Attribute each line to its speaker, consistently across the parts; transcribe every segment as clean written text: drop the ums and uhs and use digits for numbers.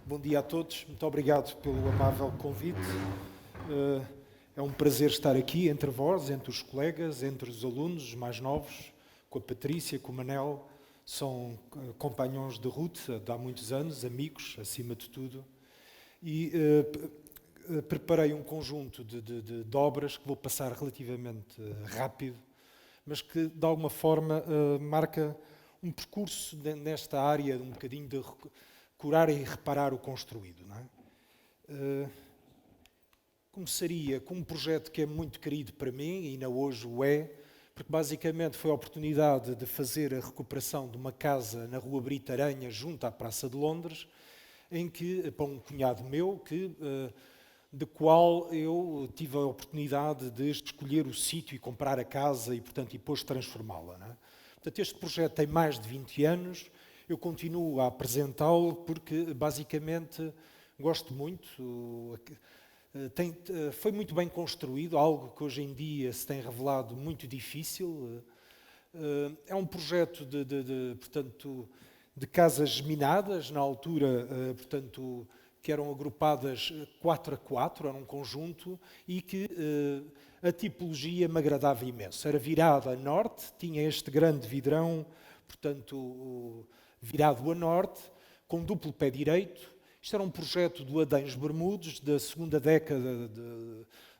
Speaker 1: Bom dia a todos, muito obrigado pelo amável convite. É um prazer estar aqui entre vós, entre os colegas, entre os alunos os mais novos, com a Patrícia, com o Manel. São companhões de ruta de há muitos anos, amigos, acima de tudo. E preparei um conjunto de obras que vou passar relativamente rápido, mas que de alguma forma marca um percurso nesta área, um bocadinho de curar e reparar o construído. Não é? Começaria com um projeto que é muito querido para mim, e ainda hoje o é, porque basicamente foi a oportunidade de fazer a recuperação de uma casa na Rua Brito Aranha, junto à Praça de Londres, em que, para um cunhado meu, de qual eu tive a oportunidade de escolher o sítio e comprar a casa e, portanto, e depois transformá-la. Não é? Portanto, este projeto tem mais de 20 anos, eu continuo a apresentá-lo porque, basicamente, gosto muito. Foi muito bem construído, algo que hoje em dia se tem revelado muito difícil. É um projeto portanto, de casas geminadas, na altura, portanto, que eram agrupadas 4 a 4, era um conjunto, e que a tipologia me agradava imenso. Era virada a norte, tinha este grande vidrão, portanto, virado a norte, com duplo pé direito. Isto era um projeto do Adães Bermudes, da segunda década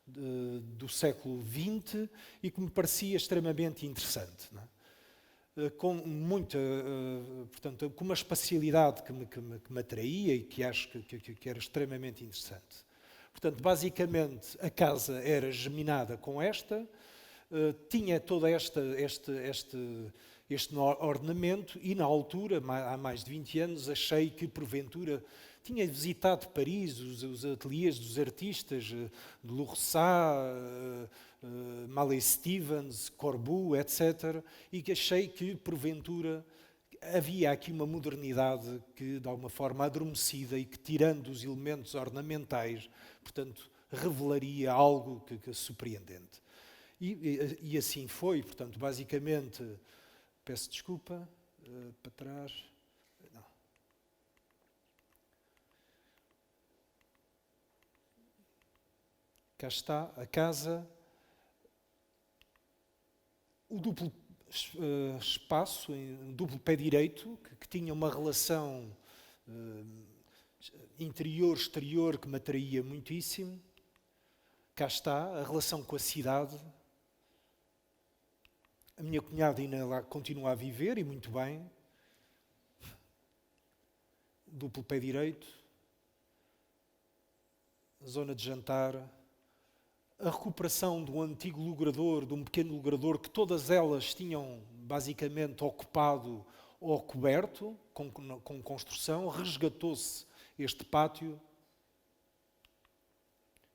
Speaker 1: do século XX, e que me parecia extremamente interessante. Não é? Com portanto, com uma espacialidade que me atraía e que acho que era extremamente interessante. Portanto, basicamente, a casa era geminada com esta, tinha todo este ornamento e, na altura, há mais de 20 anos, achei que, porventura, tinha visitado Paris, os ateliês dos artistas, de Loursat, Mallet Stevens, Corbu, etc., e que achei que, porventura, havia aqui uma modernidade que, de alguma forma, adormecida e que, tirando os elementos ornamentais, portanto, revelaria algo que surpreendente. E assim foi, portanto, basicamente, peço desculpa, para trás. Não. Cá está a casa, o duplo espaço, um duplo pé direito, que tinha uma relação interior-exterior que me atraía muitíssimo. Cá está a relação com a cidade. A minha cunhada ainda lá continua a viver, e muito bem. Duplo pé direito. Zona de jantar. A recuperação de um antigo logrador, de um pequeno logrador, que todas elas tinham basicamente ocupado ou coberto com construção. Resgatou-se este pátio.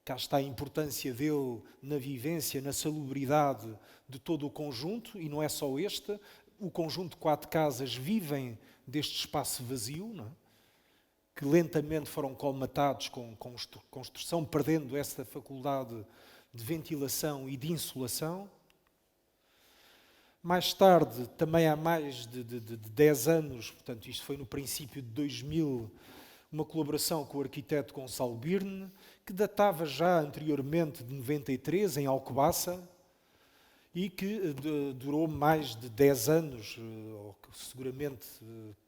Speaker 1: Cá está a importância dele na vivência, na salubridade de todo o conjunto, e não é só este. O conjunto de 4 casas vivem deste espaço vazio, não é? Que lentamente foram colmatados com construção, perdendo essa faculdade de ventilação e de insolação. Mais tarde, também há mais de 10 anos, portanto isto foi no princípio de 2000, uma colaboração com o arquiteto Gonçalo Birne, que datava já anteriormente de 93, em Alcobaça, e que durou mais de 10 anos, ou seguramente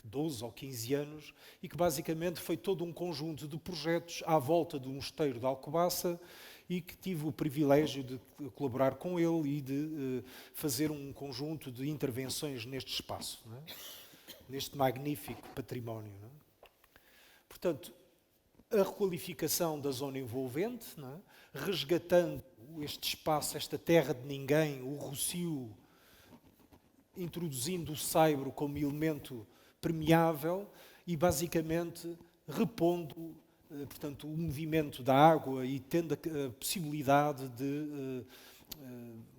Speaker 1: 12 ou 15 anos, e que basicamente foi todo um conjunto de projetos à volta do mosteiro de Alcobaça, e que tive o privilégio de colaborar com ele e de fazer um conjunto de intervenções neste espaço, não é? Neste magnífico património. Não é? Portanto, a requalificação da zona envolvente, não é? Resgatando este espaço, esta terra de ninguém, o Rossio, introduzindo o saibro como elemento permeável e, basicamente, repondo, portanto, o movimento da água e tendo a possibilidade de,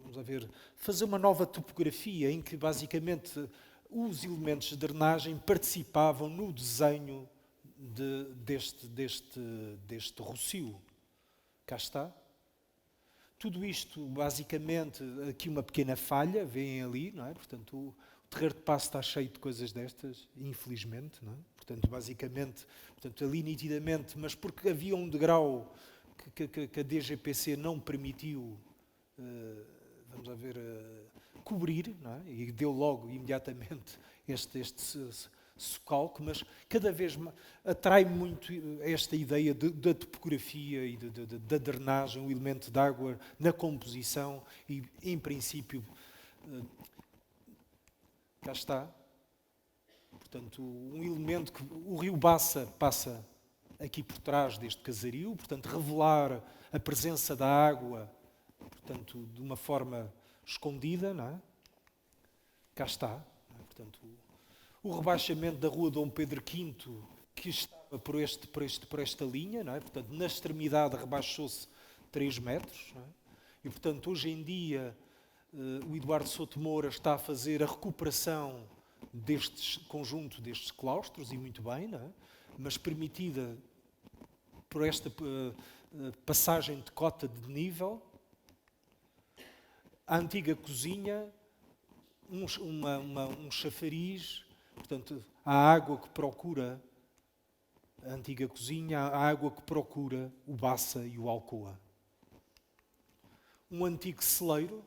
Speaker 1: vamos lá ver, fazer uma nova topografia em que, basicamente, os elementos de drenagem participavam no desenho deste Rossio. Cá está. Tudo isto, basicamente, aqui uma pequena falha, veem ali, não é? Portanto, o Terreiro de Paço está cheio de coisas destas, infelizmente, não é? Portanto, basicamente, portanto, ali nitidamente, mas porque havia um degrau que a DGPC não permitiu, vamos a ver, cobrir, não é? E deu logo, imediatamente, este socalco, mas cada vez mais atrai muito esta ideia da topografia e da drenagem, o elemento de água na composição e, em princípio, cá está. Portanto, um elemento que o rio Bassa passa aqui por trás deste casario, portanto, revelar a presença da água, portanto, de uma forma escondida, não é? Cá está. Não é? Portanto, o rebaixamento da rua Dom Pedro V, que estava por esta linha, não é? Portanto, na extremidade rebaixou-se 3 metros. Não é? E, portanto, hoje em dia, o Eduardo Souto Moura está a fazer a recuperação deste conjunto destes claustros, e muito bem, não é? Mas permitida por esta passagem de cota de nível. A antiga cozinha, um chafariz, portanto, a água que procura, a antiga cozinha, a água que procura o Bassa e o Alcoa. Um antigo celeiro,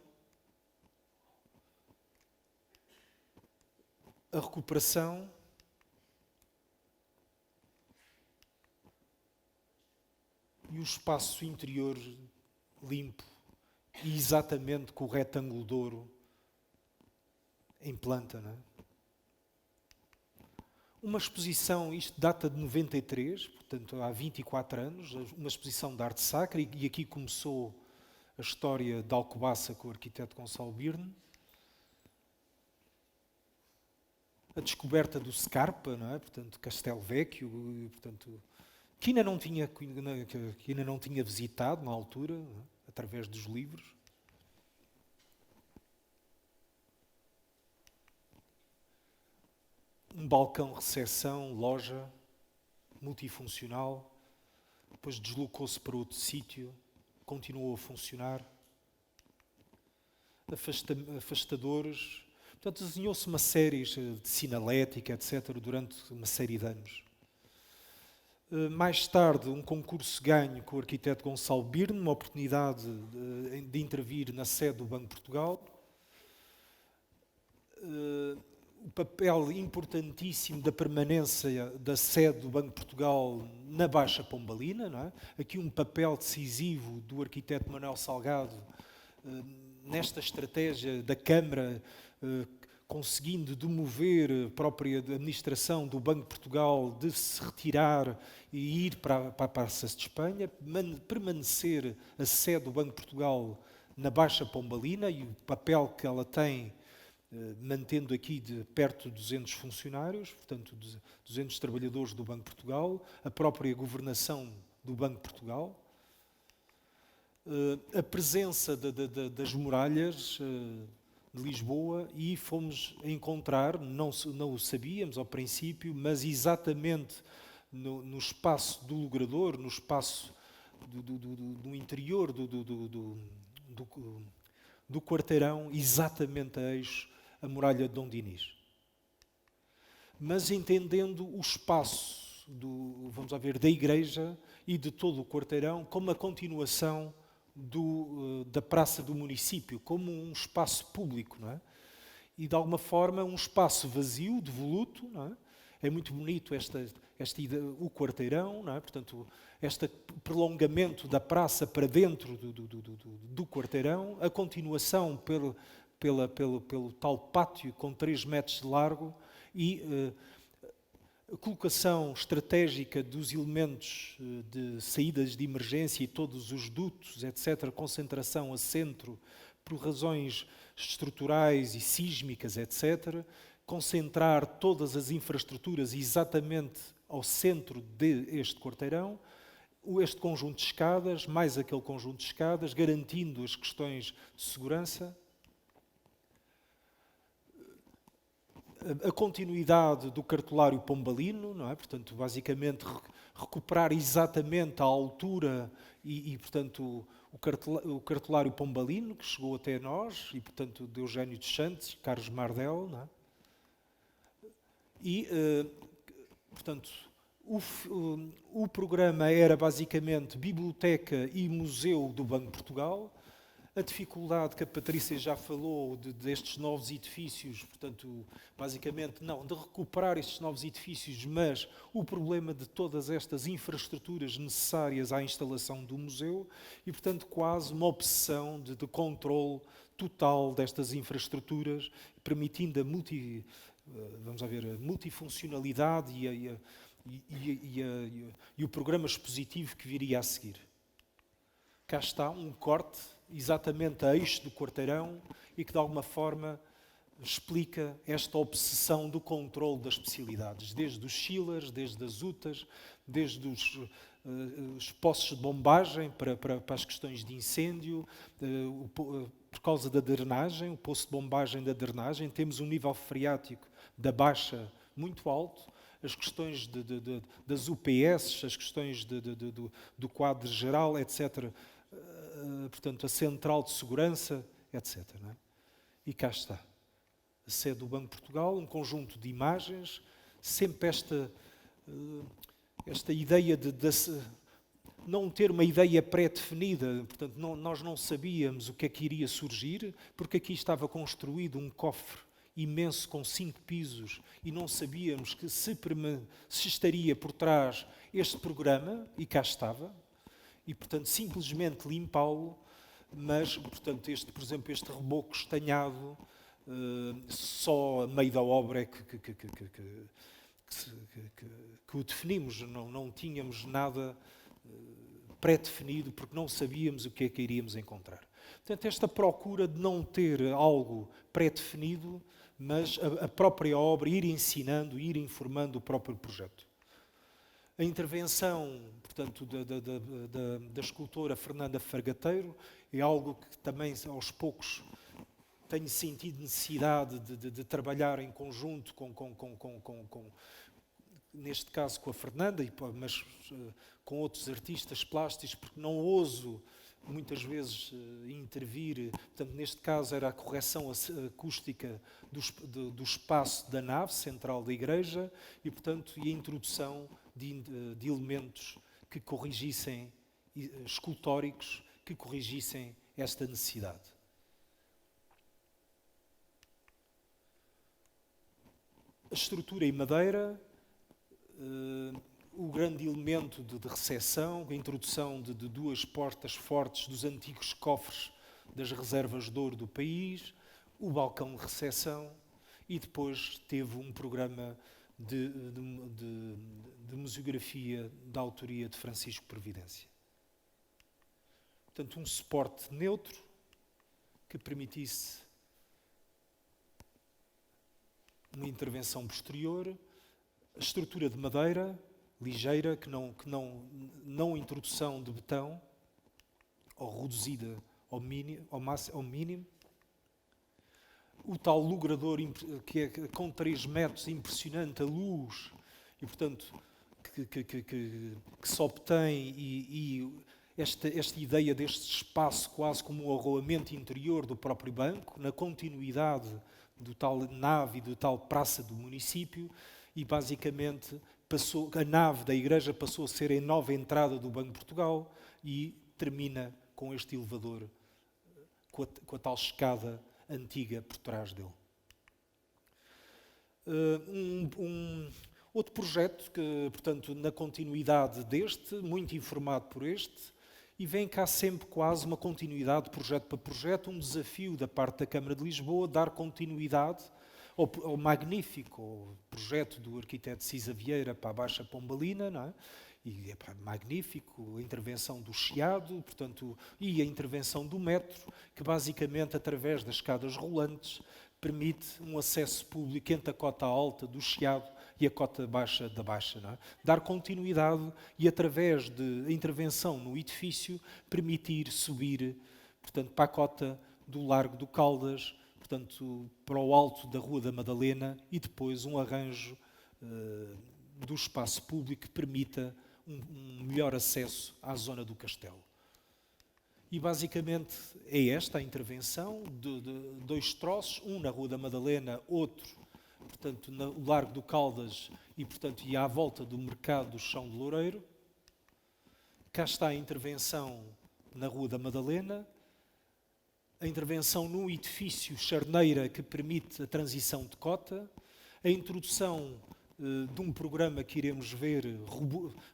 Speaker 1: a recuperação, e o espaço interior limpo e exatamente com o retângulo de ouro em planta. Não é? Uma exposição, isto data de 93, portanto há 24 anos, uma exposição de arte sacra, e aqui começou a história de Alcobaça com o arquiteto Gonçalo Birne. A descoberta do Scarpa, não é? Portanto, Castelo Vecchio, portanto, que ainda não tinha visitado na altura, não é? Através dos livros. Um balcão de recepção, loja, multifuncional, depois deslocou-se para outro sítio, continuou a funcionar. Afastadores. Portanto, desenhou-se uma série de sinalética, etc., durante uma série de anos. Mais tarde, um concurso ganho com o arquiteto Gonçalo Birne, uma oportunidade de intervir na sede do Banco de Portugal. O papel importantíssimo da permanência da sede do Banco de Portugal na Baixa Pombalina, não é? Aqui um papel decisivo do arquiteto Manuel Salgado nesta estratégia da Câmara, conseguindo demover a própria administração do Banco de Portugal de se retirar e ir para a Praça de Espanha, permanecer a sede do Banco de Portugal na Baixa Pombalina, e o papel que ela tem, mantendo aqui de perto de 200 funcionários, portanto 200 trabalhadores do Banco de Portugal, a própria governação do Banco de Portugal, a presença das muralhas de Lisboa, e fomos encontrar, não o sabíamos ao princípio, mas exatamente no espaço do logrador, no espaço do interior do quarteirão, exatamente a eixo, a muralha de Dom Dinis. Mas entendendo o espaço vamos lá ver, da igreja e de todo o quarteirão como a continuação da praça do município, como um espaço público, não é? E de alguma forma um espaço vazio, devoluto, não é? É muito bonito o quarteirão, não é? Portanto, este prolongamento da praça para dentro do quarteirão, a continuação pelo tal pátio com 3 metros de largo, e a colocação estratégica dos elementos de saídas de emergência e todos os dutos, etc., concentração a centro por razões estruturais e sísmicas, etc., concentrar todas as infraestruturas exatamente ao centro deste quarteirão, este conjunto de escadas, mais aquele conjunto de escadas, garantindo as questões de segurança. A continuidade do cartolário pombalino, não é? Portanto, basicamente recuperar exatamente a altura portanto, o cartolário pombalino que chegou até nós, e, portanto, de Eugênio dos Santos, Carlos Mardel, não é? E portanto, o programa era basicamente biblioteca e museu do Banco de Portugal. A dificuldade que a Patrícia já falou destes novos edifícios, portanto, basicamente, não de recuperar estes novos edifícios, mas o problema de todas estas infraestruturas necessárias à instalação do museu e, portanto, quase uma obsessão de controle total destas infraestruturas, permitindo a multifuncionalidade e o programa expositivo que viria a seguir. Cá está um corte exatamente a eixo do quarteirão e que de alguma forma explica esta obsessão do controle das especialidades, desde os chillers, desde as UTAs, desde os poços de bombagem para as questões de incêndio, por causa da drenagem, o poço de bombagem da drenagem, temos um nível freático da baixa muito alto, as questões das UPS, as questões do quadro geral, etc., portanto, a central de segurança, etc. Não é? E cá está. A sede do Banco de Portugal, um conjunto de imagens, sempre esta ideia de não ter uma ideia pré-definida, portanto, nós não sabíamos o que é que iria surgir, porque aqui estava construído um cofre imenso com 5 pisos e não sabíamos que se estaria por trás este programa, e cá estava. E, portanto, simplesmente limpá-lo, mas, portanto, por exemplo, este reboco estanhado, só a meio da obra é que o definimos, não tínhamos nada pré-definido, porque não sabíamos o que é que iríamos encontrar. Portanto, esta procura de não ter algo pré-definido, mas a própria obra ir ensinando, ir informando o próprio projeto. A intervenção, portanto, da escultora Fernanda Fargateiro é algo que também, aos poucos, tenho sentido necessidade de trabalhar em conjunto neste caso com a Fernanda, mas com outros artistas plásticos, porque não ouso muitas vezes intervir. Portanto, neste caso era a correção acústica do espaço da nave central da igreja e, portanto, a introdução de elementos que corrigissem, escultóricos, que corrigissem esta necessidade. A estrutura em madeira, o grande elemento de recepção, a introdução de 2 portas fortes dos antigos cofres das reservas de ouro do país, o balcão de recepção e depois teve um programa de museografia da autoria de Francisco Providência. Portanto, um suporte neutro que permitisse uma intervenção posterior, a estrutura de madeira ligeira, que não introdução de betão, ou reduzida ao mínimo, o tal logrador que é com 3 metros, impressionante, a luz, e portanto que se obtém e esta ideia deste espaço quase como um arroamento interior do próprio banco, na continuidade do tal nave e do tal praça do município, e basicamente a nave da igreja passou a ser a nova entrada do Banco de Portugal e termina com este elevador, com a tal escada antiga por trás dele. Outro projeto que, portanto, na continuidade deste, muito informado por este, e vem cá sempre quase uma continuidade de projeto para projeto, um desafio da parte da Câmara de Lisboa dar continuidade ao magnífico projeto do arquiteto Cisa Vieira para a Baixa Pombalina, não é? E é magnífico a intervenção do Chiado, portanto, e a intervenção do metro, que basicamente, através das escadas rolantes, permite um acesso público entre a cota alta do Chiado e a cota baixa da Baixa. Não é? Dar continuidade e, através de intervenção no edifício, permitir subir, portanto, para a cota do Largo do Caldas, portanto, para o alto da Rua da Madalena e depois um arranjo do espaço público que permita um melhor acesso à zona do Castelo. E basicamente é esta a intervenção de 2 troços, um na Rua da Madalena, outro portanto, no Largo do Caldas e, portanto, e à volta do mercado do Chão de Loureiro. Cá está a intervenção na Rua da Madalena, a intervenção num edifício charneira que permite a transição de cota, a introdução de um programa que iremos ver,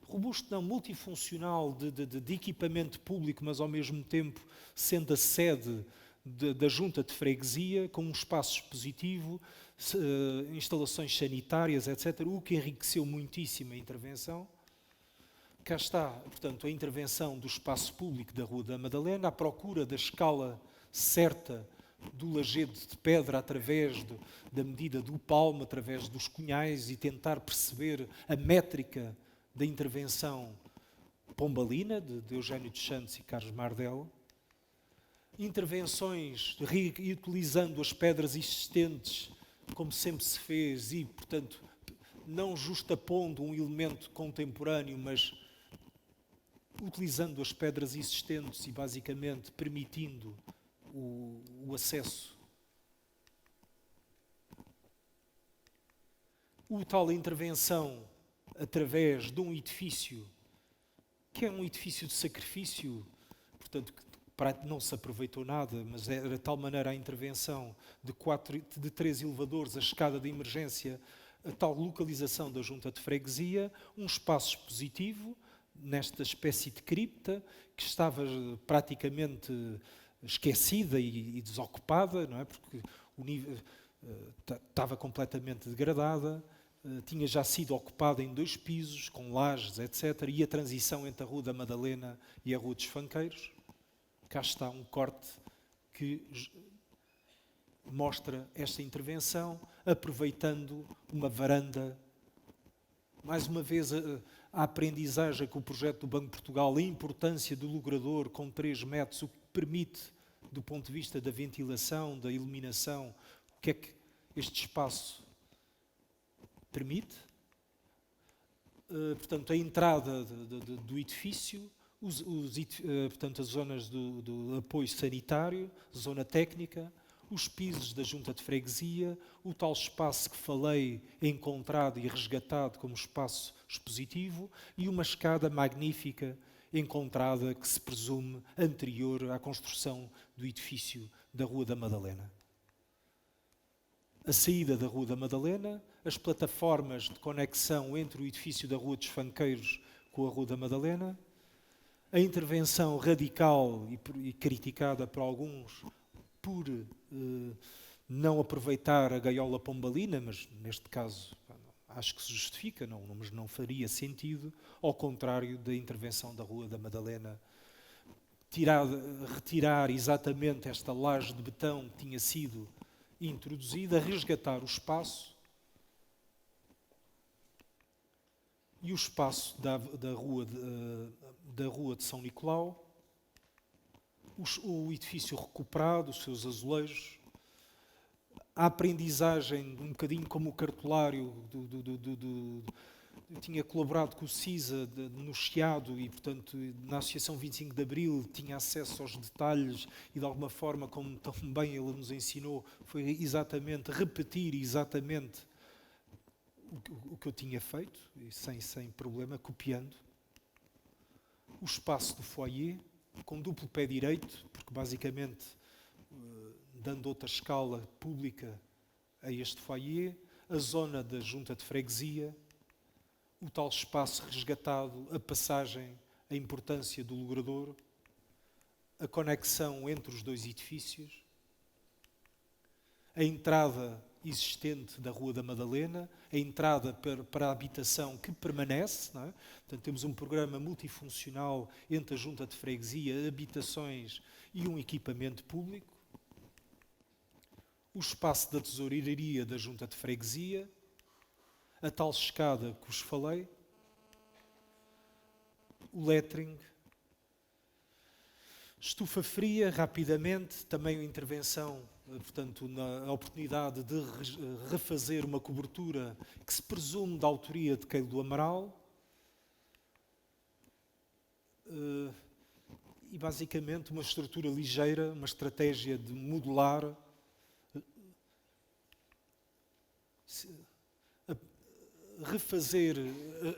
Speaker 1: robusto não, multifuncional, de equipamento público, mas ao mesmo tempo sendo a sede da Junta de Freguesia, com um espaço expositivo, instalações sanitárias, etc., o que enriqueceu muitíssimo a intervenção. Cá está, portanto, a intervenção do espaço público da Rua da Madalena, à procura da escala certa do lajedo de pedra através da medida do palmo, através dos cunhais, e tentar perceber a métrica da intervenção pombalina, de Eugênio dos Santos e Carlos Mardel. Intervenções reutilizando as pedras existentes, como sempre se fez, e, portanto, não justapondo um elemento contemporâneo, mas utilizando as pedras existentes e, basicamente, permitindo o acesso. O tal intervenção através de um edifício, que é um edifício de sacrifício, portanto, que não se aproveitou nada, mas era de tal maneira a intervenção de 3 elevadores, a escada de emergência, a tal localização da Junta de Freguesia, um espaço expositivo, nesta espécie de cripta, que estava praticamente esquecida e desocupada, não é? Porque o nível estava completamente degradada, tinha já sido ocupada em 2 pisos, com lajes, etc., e a transição entre a Rua da Madalena e a Rua dos Fanqueiros. Cá está um corte que mostra esta intervenção, aproveitando uma varanda. Mais uma vez, a aprendizagem com o projeto do Banco de Portugal, a importância do logrador com 3 metros, o que permite, do ponto de vista da ventilação, da iluminação, o que é que este espaço permite. Portanto, a entrada do edifício, portanto, as zonas do apoio sanitário, zona técnica, os pisos da Junta de Freguesia, o tal espaço que falei encontrado e resgatado como espaço expositivo e uma escada magnífica encontrada que se presume anterior à construção do edifício da Rua da Madalena. A saída da Rua da Madalena, as plataformas de conexão entre o edifício da Rua dos Fanqueiros com a Rua da Madalena, a intervenção radical e criticada por alguns por não aproveitar a gaiola pombalina, mas neste caso acho que se justifica, mas não faria sentido, ao contrário da intervenção da Rua da Madalena, retirar exatamente esta laje de betão que tinha sido introduzida, resgatar o espaço e o espaço da Rua de São Nicolau, o edifício recuperado, os seus azulejos, a aprendizagem, um bocadinho como o cartolário, eu tinha colaborado com o CISA no Chiado e, portanto, na Associação 25 de Abril, tinha acesso aos detalhes e, de alguma forma, como tão bem ele nos ensinou, foi exatamente repetir exatamente o que eu tinha feito, e sem problema, copiando. O espaço do foyer, com duplo pé direito, porque basicamente dando outra escala pública a este foyer, a zona da Junta de Freguesia, o tal espaço resgatado, a passagem, a importância do logrador, a conexão entre os 2 edifícios, a entrada existente da Rua da Madalena, a entrada para a habitação que permanece, não é? Portanto, temos um programa multifuncional entre a Junta de Freguesia, habitações e um equipamento público, o espaço da tesouraria da Junta de Freguesia, a tal escada que vos falei, o lettering, estufa fria, rapidamente, também a intervenção, portanto, na oportunidade de refazer uma cobertura que se presume da autoria de Keilo do Amaral, e basicamente uma estrutura ligeira, uma estratégia de modular, refazer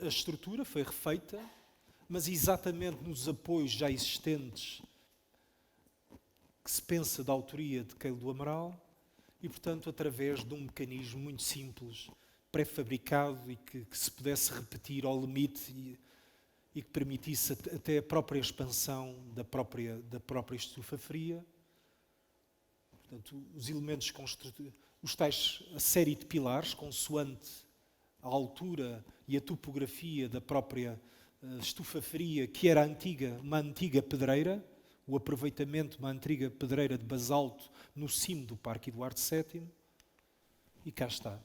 Speaker 1: a estrutura, foi refeita, mas exatamente nos apoios já existentes que se pensa da autoria de Queilo do Amaral e, portanto, através de um mecanismo muito simples, pré-fabricado e que se pudesse repetir ao limite e que permitisse até a própria expansão da própria estufa fria. Portanto, os elementos construtivos, a série de pilares, consoante a altura e a topografia da própria estufa fria, que era uma antiga pedreira, o aproveitamento de uma antiga pedreira de basalto no cimo do Parque Eduardo VII, e cá está.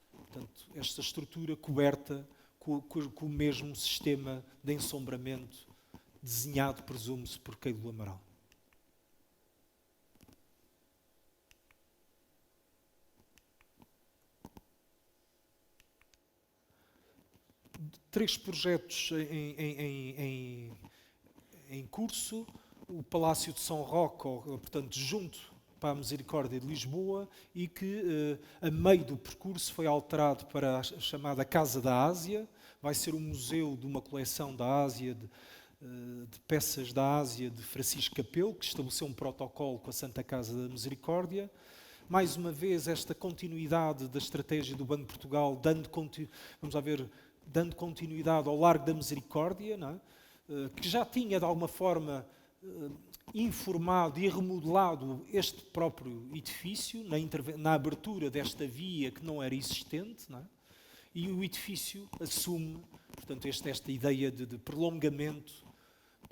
Speaker 1: Portanto, esta estrutura coberta com o mesmo sistema de ensombramento desenhado, presume-se, por Queilo do Amaral. Três projetos em curso. O Palácio de São Roque, portanto, junto para a Misericórdia de Lisboa, e que, a meio do percurso, foi alterado para a chamada Casa da Ásia. Vai ser um museu de uma coleção da Ásia, de peças da Ásia, de Francisco Capelo, que estabeleceu um protocolo com a Santa Casa da Misericórdia. Mais uma vez, esta continuidade da estratégia do Banco de Portugal, dando continuidade ao Largo da Misericórdia, não é? Que já tinha, de alguma forma, informado e remodelado este próprio edifício, na abertura desta via que não era existente, não é? E o edifício assume, portanto, esta ideia de prolongamento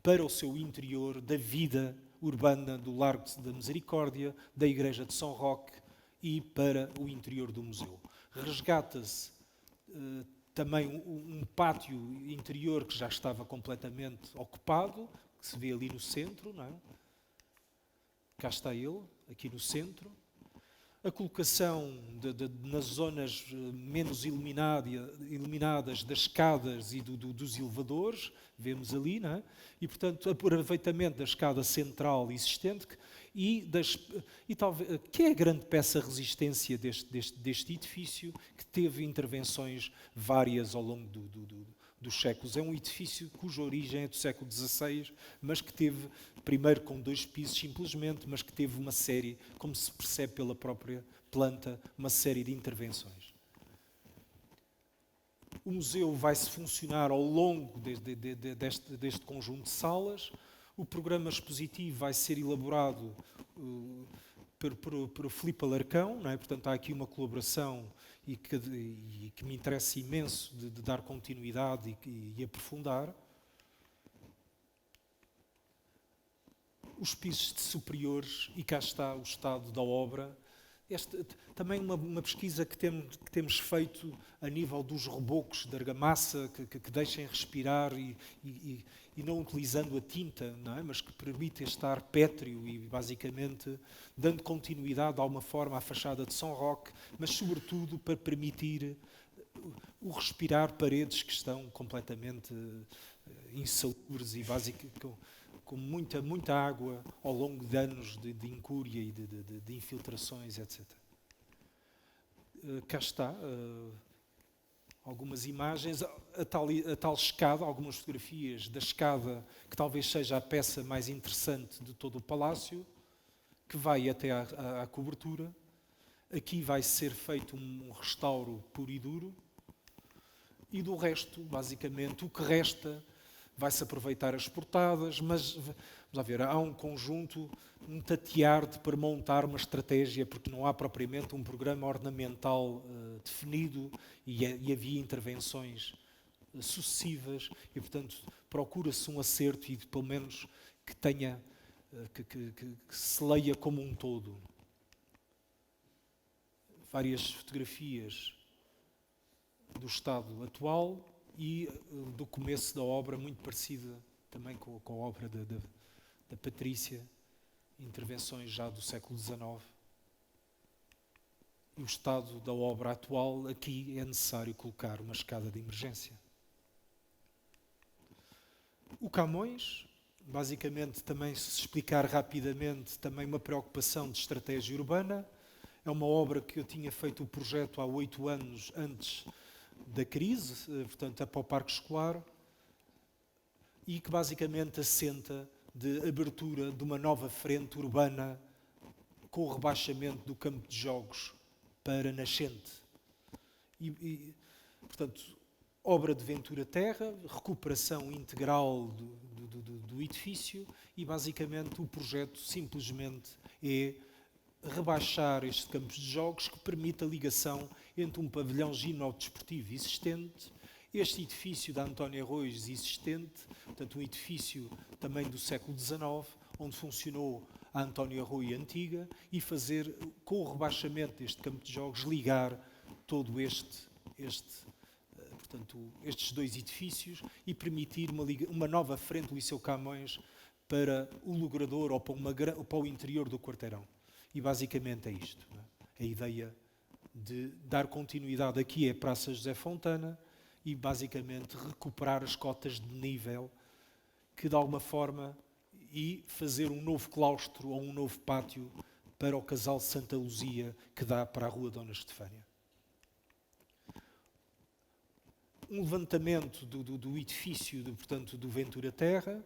Speaker 1: para o seu interior da vida urbana do Largo da Misericórdia, da Igreja de São Roque e para o interior do museu. Resgata-se também um pátio interior que já estava completamente ocupado, que se vê ali no centro, não é? Cá está ele, aqui no centro. A colocação nas zonas menos iluminadas das escadas e dos elevadores, vemos ali, não é? E, portanto, aproveitamento da escada central existente talvez, que é a grande peça de resistência deste edifício, que teve intervenções várias ao longo dos séculos. É um edifício cuja origem é do século XVI, mas que teve, primeiro com 2 pisos simplesmente, mas que teve uma série, como se percebe pela própria planta, uma série de intervenções. O museu vai-se funcionar ao longo deste conjunto de salas. O programa expositivo vai ser elaborado por Filipe Alarcão, não é? Portanto, há aqui uma colaboração e que me interessa imenso de dar continuidade e aprofundar. Os pisos superiores, e cá está o estado da obra. Também uma pesquisa que temos feito a nível dos rebocos de argamassa que deixem respirar e não utilizando a tinta, não é? Mas que permite estar pétreo e basicamente dando continuidade de alguma forma à fachada de São Roque, mas sobretudo para permitir o respirar paredes que estão completamente insalubres e com muita água ao longo de anos de incúria e de infiltrações, etc. Cá está algumas imagens, a tal escada, algumas fotografias da escada, que talvez seja a peça mais interessante de todo o palácio, que vai até à cobertura. Aqui vai ser feito um restauro puro e duro, e do resto, basicamente, o que resta vai-se aproveitar as portadas, mas vamos lá ver, há um conjunto, um tatear-de para montar uma estratégia, porque não há propriamente um programa ornamental definido e havia intervenções sucessivas e, portanto, procura-se um acerto e, pelo menos, que tenha, que se leia como um todo. Várias fotografias do estado atual e do começo da obra, muito parecida também com a obra da Patrícia, intervenções já do século XIX. E o estado da obra atual, aqui é necessário colocar uma escada de emergência. O Camões, basicamente, também, se explicar rapidamente, também uma preocupação de estratégia urbana. É uma obra que eu tinha feito o projeto há 8 anos antes da crise, portanto, para o parque escolar, e que basicamente assenta de abertura de uma nova frente urbana com o rebaixamento do campo de jogos para Nascente. Portanto, obra de Ventura Terra, recuperação integral do edifício e basicamente o projeto simplesmente é rebaixar este campo de jogos que permite a ligação entre um pavilhão ginocdesportivo existente, este edifício da Antónia Arroios existente, portanto um edifício também do século XIX, onde funcionou a Antónia Arroio antiga, e fazer, com o rebaixamento deste campo de jogos, ligar todo portanto, estes dois edifícios e permitir uma nova frente do Liceu Camões para o Logrador ou para o interior do quarteirão. E basicamente é isto. Não é? A ideia de dar continuidade aqui é a Praça José Fontana e basicamente recuperar as cotas de nível que de alguma forma e fazer um novo claustro ou um novo pátio para o Casal de Santa Luzia que dá para a Rua Dona Estefânia. Um levantamento do edifício, portanto, do Ventura Terra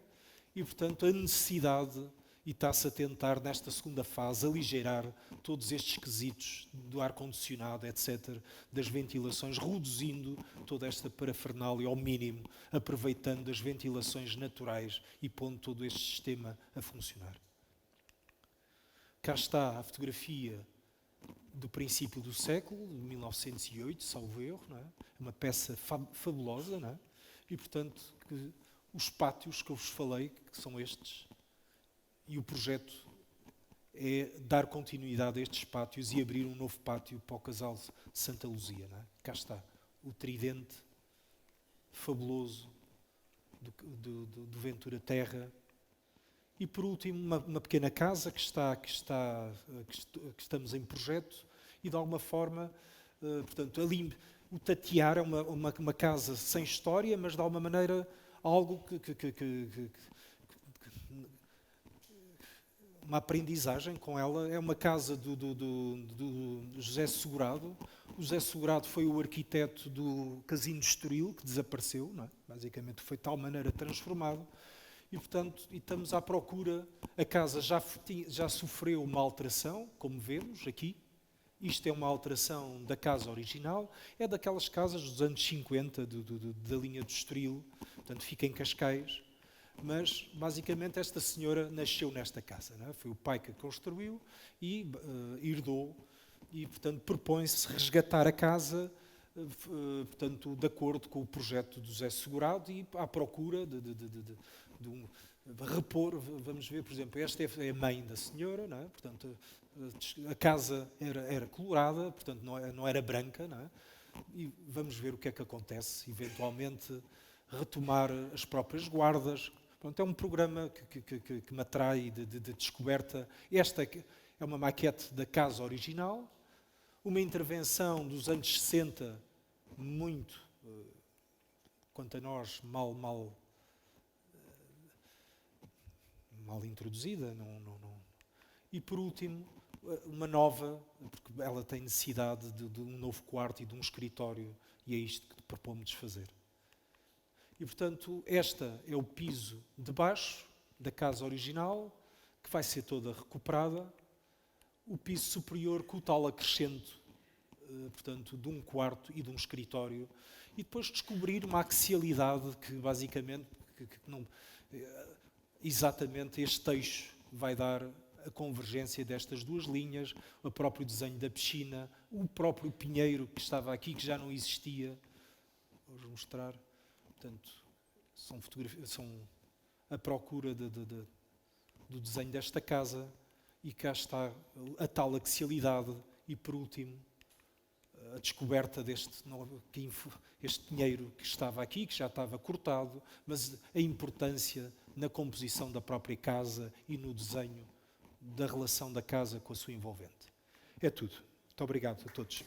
Speaker 1: e, portanto, a necessidade, e está-se a tentar, nesta segunda fase, aligeirar todos estes quesitos do ar-condicionado, etc., das ventilações, reduzindo toda esta parafernália ao mínimo, aproveitando as ventilações naturais e pondo todo este sistema a funcionar. Cá está a fotografia do princípio do século, de 1908, salvo erro, não é? Uma peça fabulosa, não é? E, portanto, os pátios que eu vos falei, que são estes, e o projeto é dar continuidade a estes pátios e abrir um novo pátio para o Casal de Santa Luzia. Não é? Cá está, o tridente fabuloso do Ventura Terra. E por último, uma pequena casa que estamos em projeto e de alguma forma, portanto, ali o tatear é uma casa sem história, mas de alguma maneira algo uma aprendizagem com ela. É uma casa do José Segurado. O José Segurado foi o arquiteto do Casino de Estoril, que desapareceu, não é? Basicamente foi de tal maneira transformado. E, portanto, estamos à procura. A casa já sofreu uma alteração, como vemos aqui. Isto é uma alteração da casa original. É daquelas casas dos anos 50, da linha do Estoril. Portanto, fica em Cascais. Mas, basicamente, esta senhora nasceu nesta casa. Não é? Foi o pai que a construiu e herdou. E, portanto, propõe-se resgatar a casa, portanto, de acordo com o projeto do José Segurado e à procura de repor. Vamos ver, por exemplo, esta é a mãe da senhora, não é? Portanto, a casa era colorada, portanto, não era branca, não é? E vamos ver o que é que acontece, eventualmente retomar as próprias guardas. Pronto, é um programa que me atrai de descoberta. Esta é uma maquete da casa original, uma intervenção dos anos 60, muito, quanto a nós, mal introduzida. E por último, uma nova, porque ela tem necessidade de um novo quarto e de um escritório, e é isto que propomos fazer. E, portanto, esta é o piso de baixo da casa original, que vai ser toda recuperada. O piso superior com o tal acrescento, portanto, de um quarto e de um escritório. E depois descobrir uma axialidade que, basicamente, exatamente este eixo vai dar a convergência destas duas linhas, o próprio desenho da piscina, o próprio pinheiro que estava aqui, que já não existia. Vou mostrar. Portanto, são a procura do desenho desta casa, e cá está a tal axialidade e, por último, a descoberta este pinheiro que estava aqui, que já estava cortado, mas a importância na composição da própria casa e no desenho da relação da casa com a sua envolvente. É tudo. Muito obrigado a todos.